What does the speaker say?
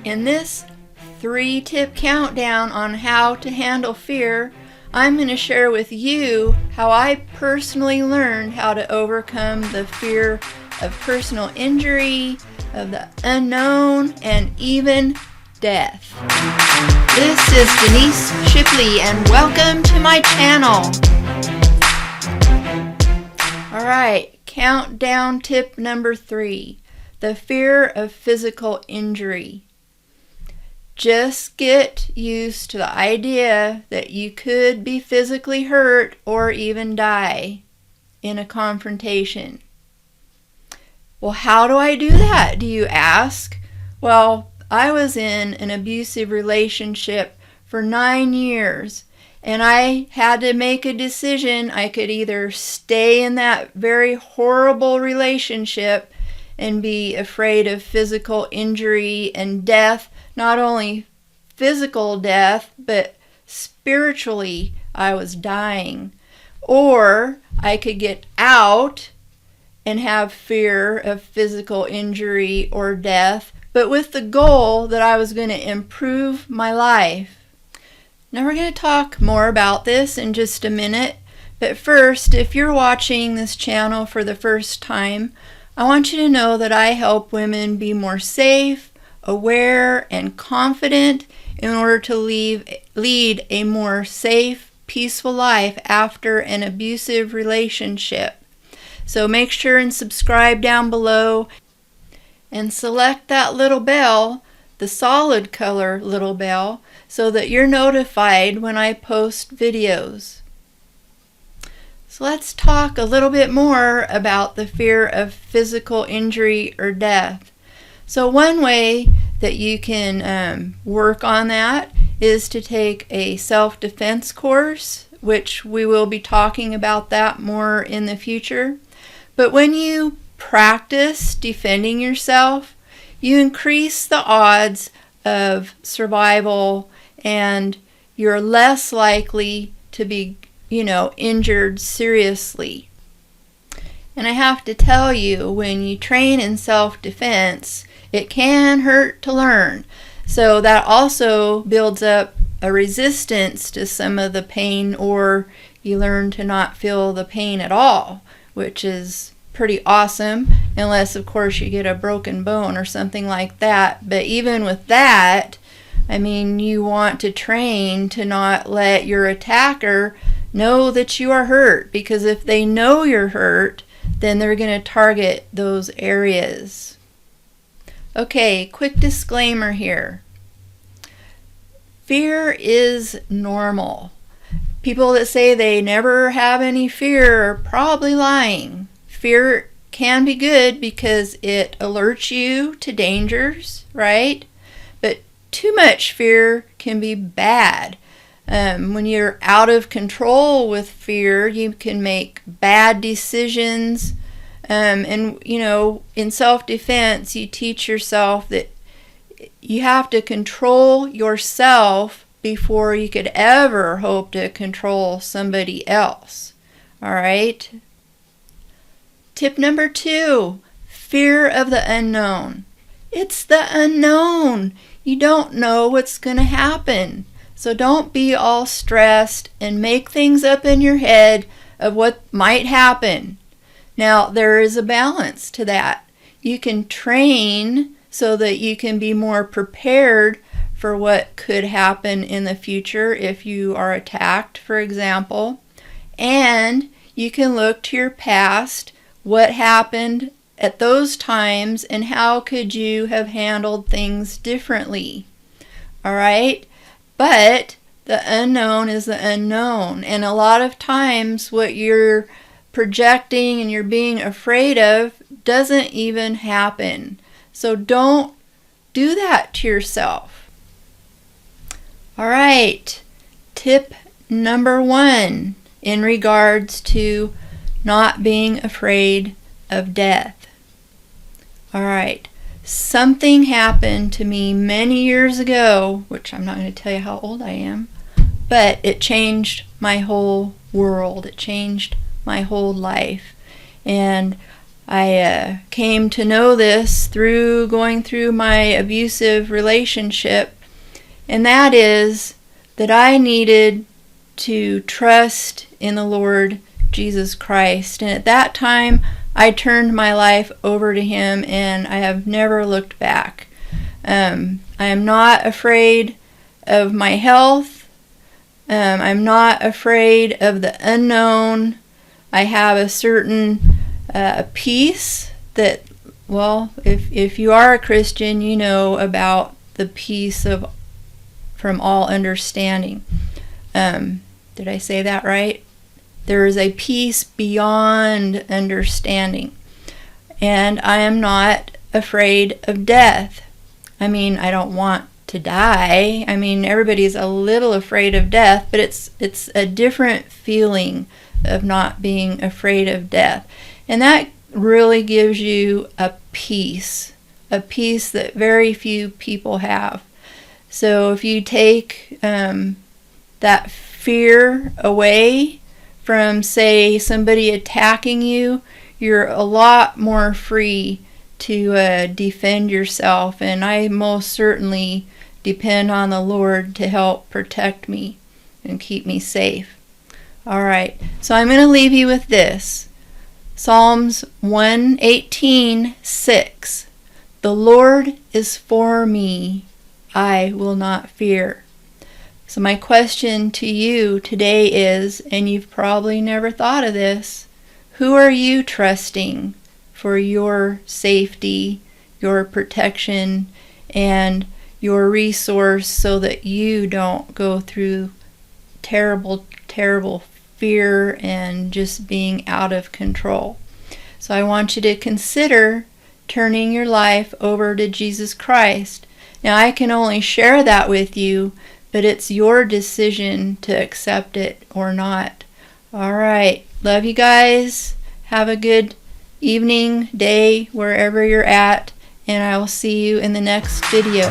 In this 3-tip countdown on how to handle fear, I'm going to share with you how I personally learned how to overcome the fear of personal injury, of the unknown, and even death. This is Denise Shipley, and welcome to my channel. Alright, countdown tip number 3, the fear of physical injury. Just get used to the idea that you could be physically hurt or even die in a confrontation. Well, how do I do that, do you ask? Well, I was in an abusive relationship for 9 years, and I had to make a decision. I could either stay in that very horrible relationship and be afraid of physical injury and death, not only physical death, but spiritually I was dying. Or I could get out and have fear of physical injury or death, but with the goal that I was going to improve my life. Now we're going to talk more about this in just a minute, but first, if you're watching this channel for the first time, I want you to know that I help women be more safe, aware, and confident in order to lead a more safe, peaceful life after an abusive relationship. So make sure and subscribe down below and select that little bell, the solid color little bell, so that you're notified when I post videos. So let's talk a little bit more about the fear of physical injury or death. So one way that you can work on that is to take a self-defense course, which we will be talking about that more in the future. But when you practice defending yourself, you increase the odds of survival, and you're less likely to be injured seriously. And I have to tell you, when you train in self-defense, it can hurt to learn. So that also builds up a resistance to some of the pain, or you learn to not feel the pain at all, which is pretty awesome, unless of course you get a broken bone or something like that. But even with that, I mean, you want to train to not let your attacker know that you are hurt, because if they know you're hurt, then they're going to target those areas. Okay, quick disclaimer here. Fear is normal. People that say they never have any fear are probably lying. Fear can be good because it alerts you to dangers, right? But too much fear can be bad. When you're out of control with fear, you can make bad decisions. And in self-defense, you teach yourself that you have to control yourself before you could ever hope to control somebody else. All right? Tip number 2, fear of the unknown. It's the unknown. You don't know what's going to happen. So don't be all stressed and make things up in your head of what might happen. Now, there is a balance to that. You can train so that you can be more prepared for what could happen in the future if you are attacked, for example. And you can look to your past, what happened at those times, and how could you have handled things differently. All right? But the unknown is the unknown, and a lot of times what you're projecting and you're being afraid of doesn't even happen. So don't do that to yourself. All right, tip number 1 in regards to not being afraid of death. All right. Something happened to me many years ago, which I'm not going to tell you how old I am, but it changed my whole world. It changed my whole life. And I came to know this through going through my abusive relationship, and that is that I needed to trust in the Lord Jesus Christ. And at that time, I turned my life over to Him, and I have never looked back. I am not afraid of my health. I'm not afraid of the unknown. I have a certain peace that, well, if you are a Christian, you know about the peace from all understanding. Did I say that right? There is a peace beyond understanding. And I am not afraid of death. I mean, I don't want to die. I mean, everybody's a little afraid of death, but it's a different feeling of not being afraid of death. And that really gives you a peace that very few people have. So if you take that fear away from, say, somebody attacking you, you're a lot more free to defend yourself. And I most certainly depend on the Lord to help protect me and keep me safe. All right, so I'm going to leave you with this. Psalms 118:6. The Lord is for me, I will not fear. So my question to you today is, and you've probably never thought of this, who are you trusting for your safety, your protection, and your resource so that you don't go through terrible, terrible fear and just being out of control? So I want you to consider turning your life over to Jesus Christ. Now, I can only share that with you, but it's your decision to accept it or not. All right. Love you guys. Have a good evening, day, wherever you're at, and I will see you in the next video.